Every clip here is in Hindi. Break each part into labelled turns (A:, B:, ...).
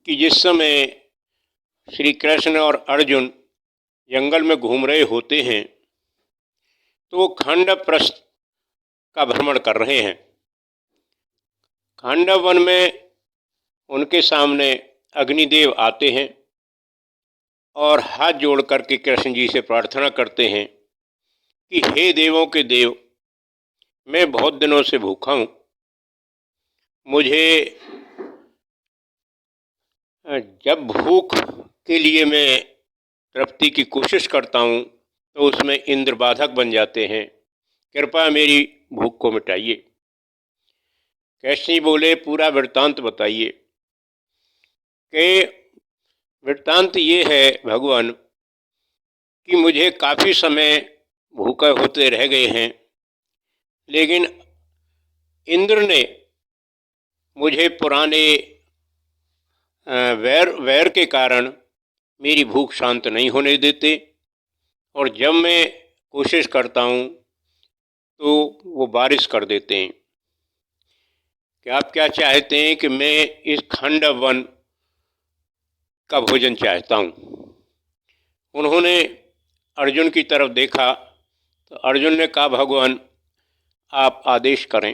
A: कि जिस समय श्री कृष्ण और अर्जुन जंगल में घूम रहे होते हैं तो वो खांडव प्रस्थ का भ्रमण कर रहे हैं। खांडव वन में उनके सामने अग्निदेव आते हैं और हाथ जोड़ करके कृष्ण जी से प्रार्थना करते हैं कि हे देवों के देव, मैं बहुत दिनों से भूखा हूँ, मुझे जब भूख के लिए मैं तृप्ति की कोशिश करता हूँ तो उसमें इंद्र बाधक बन जाते हैं, कृपया मेरी भूख को मिटाइए। कृष्ण जी बोले, पूरा वृत्तांत बताइए। कि वृत्तांत ये है भगवान कि मुझे काफ़ी समय भूखे होते रह गए हैं, लेकिन इंद्र ने मुझे पुराने वैर के कारण मेरी भूख शांत नहीं होने देते, और जब मैं कोशिश करता हूँ तो वो बारिश कर देते हैं। कि आप क्या चाहते हैं कि मैं इस खांडव वन का भोजन चाहता हूँ। उन्होंने अर्जुन की तरफ देखा तो अर्जुन ने कहा, भगवान आप आदेश करें।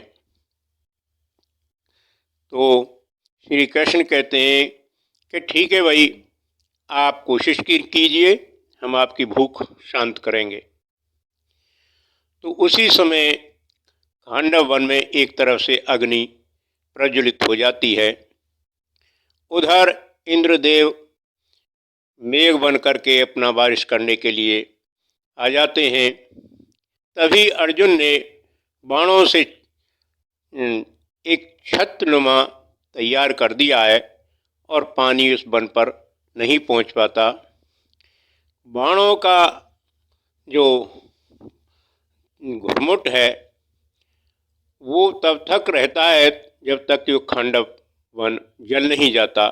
A: तो श्री कृष्ण कहते हैं कि ठीक है भाई, आप कोशिश कीजिए, हम आपकी भूख शांत करेंगे। तो उसी समय खांडव वन में एक तरफ से अग्नि प्रज्वलित हो जाती है, उधर इंद्रदेव मेघ बन करके अपना बारिश करने के लिए आ जाते हैं। तभी अर्जुन ने बाणों से एक छत्रनुमा तैयार कर दिया है और पानी उस वन पर नहीं पहुंच पाता। बाणों का जो घुरमुट है वो तब तक रहता है जब तक कि वो खांडव वन जल नहीं जाता।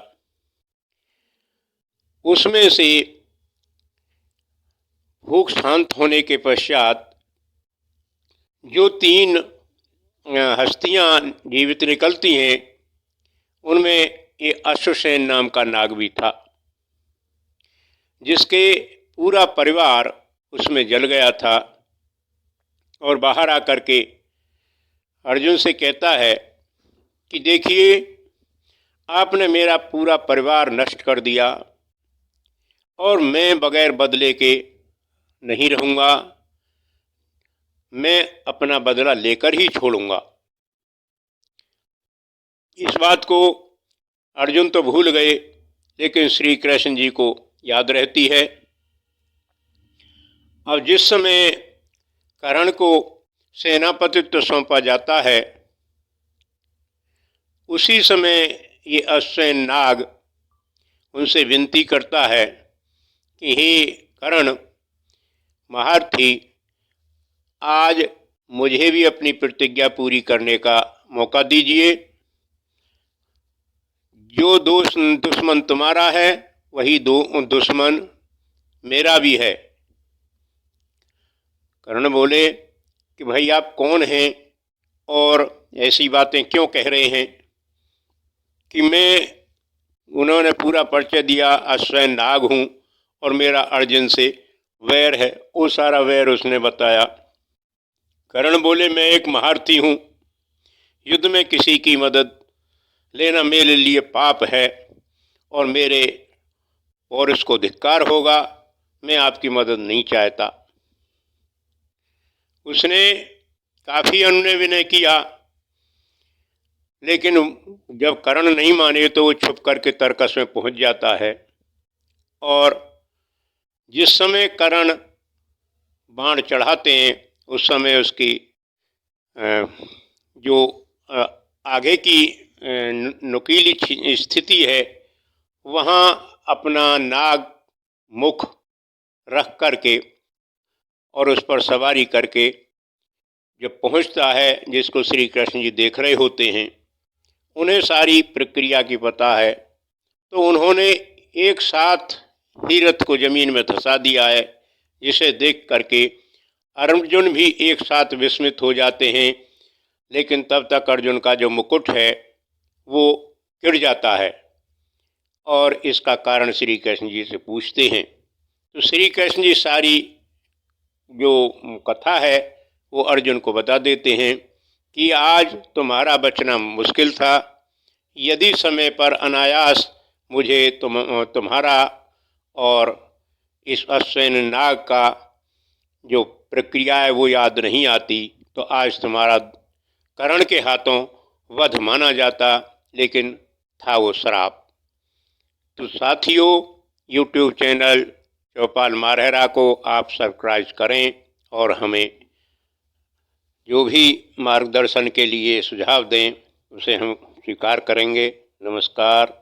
A: उसमें से भूख शांत होने के पश्चात जो 3 हस्तियां जीवित निकलती हैं, उनमें ये अश्वसेन नाम का नाग भी था, जिसके पूरा परिवार उसमें जल गया था। और बाहर आकर के अर्जुन से कहता है कि देखिए, आपने मेरा पूरा परिवार नष्ट कर दिया और मैं बगैर बदले के नहीं रहूँगा, मैं अपना बदला लेकर ही छोड़ूंगा। इस बात को अर्जुन तो भूल गए, लेकिन श्री कृष्ण जी को याद रहती है। अब जिस समय कर्ण को सेनापतित्व सौंपा जाता है, उसी समय ये अश्वसेन नाग उनसे विनती करता है कि हे कर्ण महारथी, आज मुझे भी अपनी प्रतिज्ञा पूरी करने का मौका दीजिए। जो दुश्मन तुम्हारा है वही दुश्मन मेरा भी है। कर्ण बोले कि भाई आप कौन हैं और ऐसी बातें क्यों कह रहे हैं कि उन्होंने पूरा परिचय दिया, अश्वसेन नाग हूँ और मेरा अर्जुन से वैर है। वो सारा वैर उसने बताया। कर्ण बोले, मैं एक महारथी हूँ, युद्ध में किसी की मदद लेना मेरे लिए पाप है और मेरे और इसको धिक्कार होगा, मैं आपकी मदद नहीं चाहता। उसने काफ़ी अनुनय विनय किया, लेकिन जब कर्ण नहीं माने तो वो छुप करके तर्कस में पहुंच जाता है। और जिस समय कर्ण बाण चढ़ाते हैं उस समय उसकी जो आगे की नुकीली स्थिति है, वहाँ अपना नाग मुख रख करके और उस पर सवारी करके जब पहुँचता है, जिसको श्री कृष्ण जी देख रहे होते हैं, उन्हें सारी प्रक्रिया की पता है, तो उन्होंने एक साथ ही रथ को जमीन में धंसा दिया है, जिसे देख करके अर्जुन भी एक साथ विस्मित हो जाते हैं। लेकिन तब तक अर्जुन का जो मुकुट है वो गिर जाता है और इसका कारण श्री कृष्ण जी से पूछते हैं। तो श्री कृष्ण जी सारी जो कथा है वो अर्जुन को बता देते हैं कि आज तुम्हारा बचना मुश्किल था, यदि समय पर अनायास मुझे तुम्हारा और इस अश्विन नाग का जो प्रक्रिया है वो याद नहीं आती तो आज तुम्हारा कर्ण के हाथों वध माना जाता, लेकिन था वो श्राप। तो साथियों, यूट्यूब चैनल चौपाल मारहरा को आप सब्सक्राइब करें और हमें जो भी मार्गदर्शन के लिए सुझाव दें उसे हम स्वीकार करेंगे। नमस्कार।